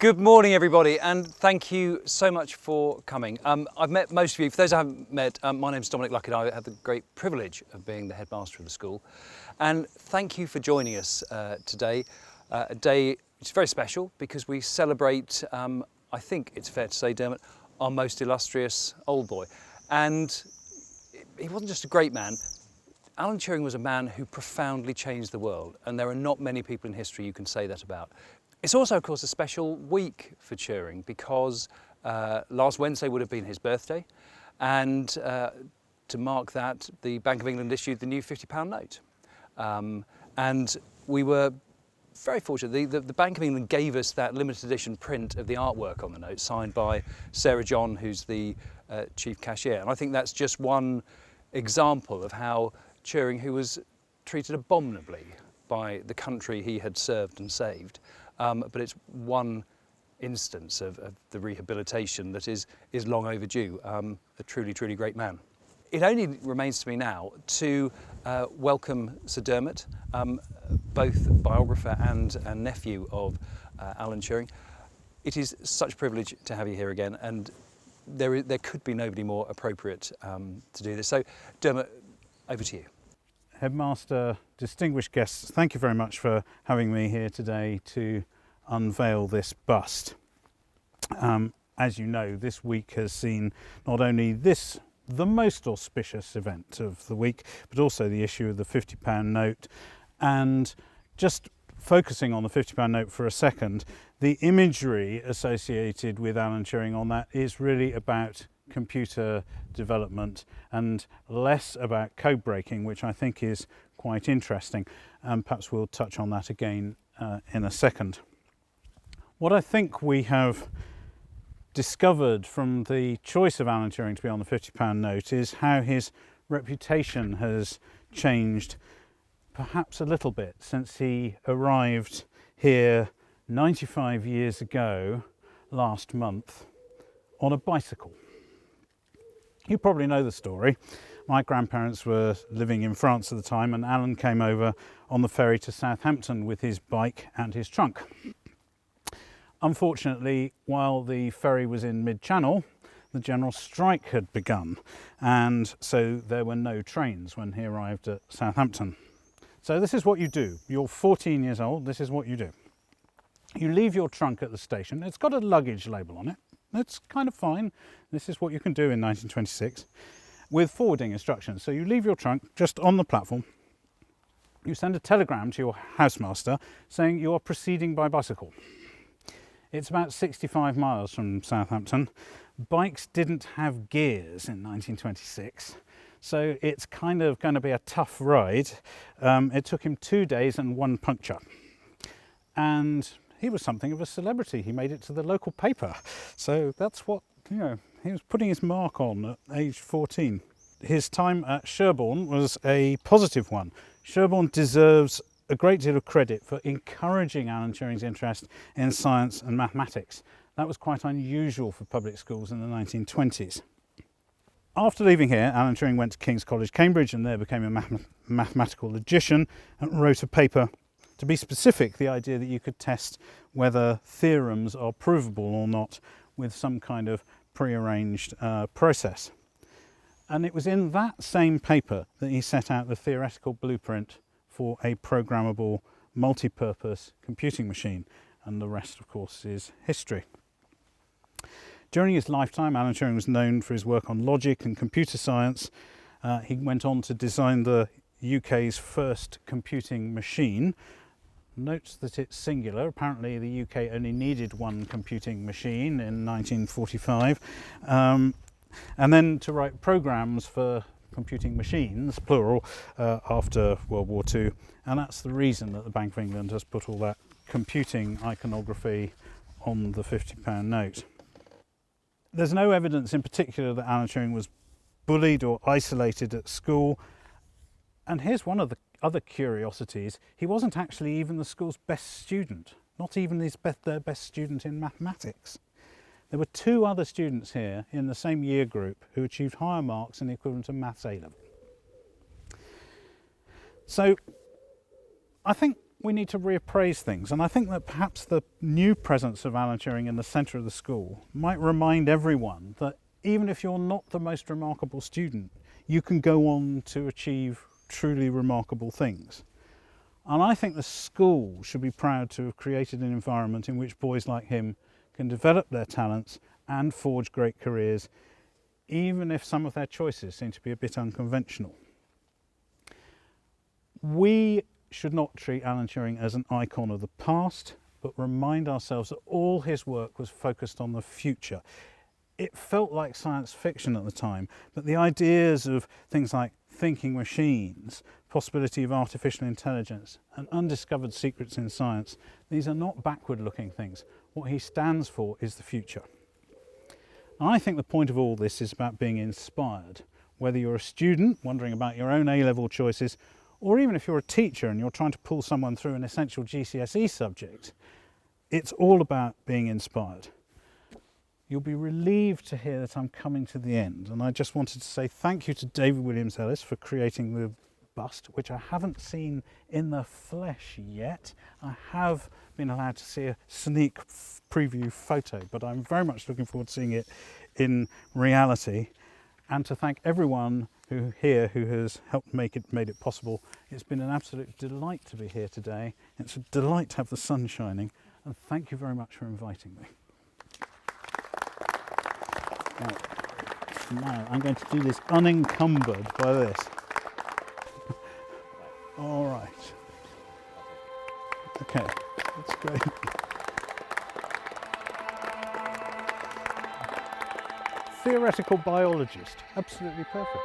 Good morning, everybody, and thank you so much for coming. I've met most of you. For those I haven't met, my name's Dominic Luckett. I have the great privilege of being the headmaster of the school. And thank you for joining us today. A day which is very special because we celebrate, I think it's fair to say, Dermot, our most illustrious old boy. And he wasn't just a great man. Alan Turing was a man who profoundly changed the world, and there are not many people in history you can say that about. It's also, of course, a special week for Turing because last Wednesday would have been his birthday, and to mark that, the Bank of England issued the new £50 note. And we were very fortunate. The Bank of England gave us that limited edition print of the artwork on the note, signed by Sarah John, who's the chief cashier. And I think that's just one example of how Turing, who was treated abominably by the country he had served and saved, but it's one instance of the rehabilitation that is long overdue. A truly, truly great man. It only remains to me now to welcome Sir Dermot, both biographer and nephew of Alan Turing. It is such a privilege to have you here again, and there could be nobody more appropriate to do this. So, Dermot, over to you. Headmaster, distinguished guests, thank you very much for having me here today to unveil this bust. As you know, this week has seen not only the most auspicious event of the week, but also the issue of the £50 note. And just focusing on the £50 note for a second, the imagery associated with Alan Turing on that is really about computer development and less about code breaking, which I think is quite interesting. Perhaps we'll touch on that again in a second. What I think we have discovered from the choice of Alan Turing to be on the £50 note is how his reputation has changed perhaps a little bit since he arrived here 95 years ago last month on a bicycle. You probably know the story. My grandparents were living in France at the time, and Alan came over on the ferry to Southampton with his bike and his trunk. Unfortunately, while the ferry was in mid-channel, the general strike had begun, and so there were no trains when he arrived at Southampton. So this is what you do. You're 14 years old, this is what you do. You leave your trunk at the station. It's got a luggage label on it. That's kind of fine. This is what you can do in 1926 with forwarding instructions. So you leave your trunk just on the platform. You send a telegram to your housemaster saying you are proceeding by bicycle. It's about 65 miles from Southampton. Bikes didn't have gears in 1926, so it's kind of going to be a tough ride. It took him 2 days and one puncture. And he was something of a celebrity. He made it to the local paper. So that's what, he was putting his mark on at age 14. His time at Sherborne was a positive one. Sherborne deserves a great deal of credit for encouraging Alan Turing's interest in science and mathematics. That was quite unusual for public schools in the 1920s. After leaving here, Alan Turing went to King's College, Cambridge, and there became a mathematical logician and wrote a paper. To be specific, the idea that you could test whether theorems are provable or not with some kind of prearranged process. And it was in that same paper that he set out the theoretical blueprint for a programmable multi-purpose computing machine. And the rest, of course, is history. During his lifetime, Alan Turing was known for his work on logic and computer science. He went on to design the UK's first computing machine. Notes that it's singular. Apparently the UK only needed one computing machine in 1945. And then to write programs for computing machines, plural, after World War II. And that's the reason that the Bank of England has put all that computing iconography on the £50 note. There's no evidence in particular that Alan Turing was bullied or isolated at school. And here's one of the other curiosities. He wasn't actually even the school's best student, not even their best student in mathematics. There were 2 other students here in the same year group who achieved higher marks in the equivalent of Maths A level. So I think we need to reappraise things. And I think that perhaps the new presence of Alan Turing in the centre of the school might remind everyone that even if you're not the most remarkable student, you can go on to achieve truly remarkable things. And I think the school should be proud to have created an environment in which boys like him can develop their talents and forge great careers, even if some of their choices seem to be a bit unconventional. We should not treat Alan Turing as an icon of the past, but remind ourselves that all his work was focused on the future. It felt like science fiction at the time, but the ideas of things like thinking machines, possibility of artificial intelligence, and undiscovered secrets in science, these are not backward-looking things. What he stands for is the future. And I think the point of all this is about being inspired, whether you're a student wondering about your own A-level choices, or even if you're a teacher and you're trying to pull someone through an essential GCSE subject. It's all about being inspired. You'll be relieved to hear that I'm coming to the end, and I just wanted to say thank you to David Williams Ellis for creating the bust, which I haven't seen in the flesh yet. I have been allowed to see a sneak preview photo, but I'm very much looking forward to seeing it in reality, and to thank everyone who has helped made it possible. It's been an absolute delight to be here today. It's a delight to have the sun shining, and thank you very much for inviting me. Now I'm going to do this unencumbered by this. All right. Okay, that's great. Theoretical biologist, absolutely perfect.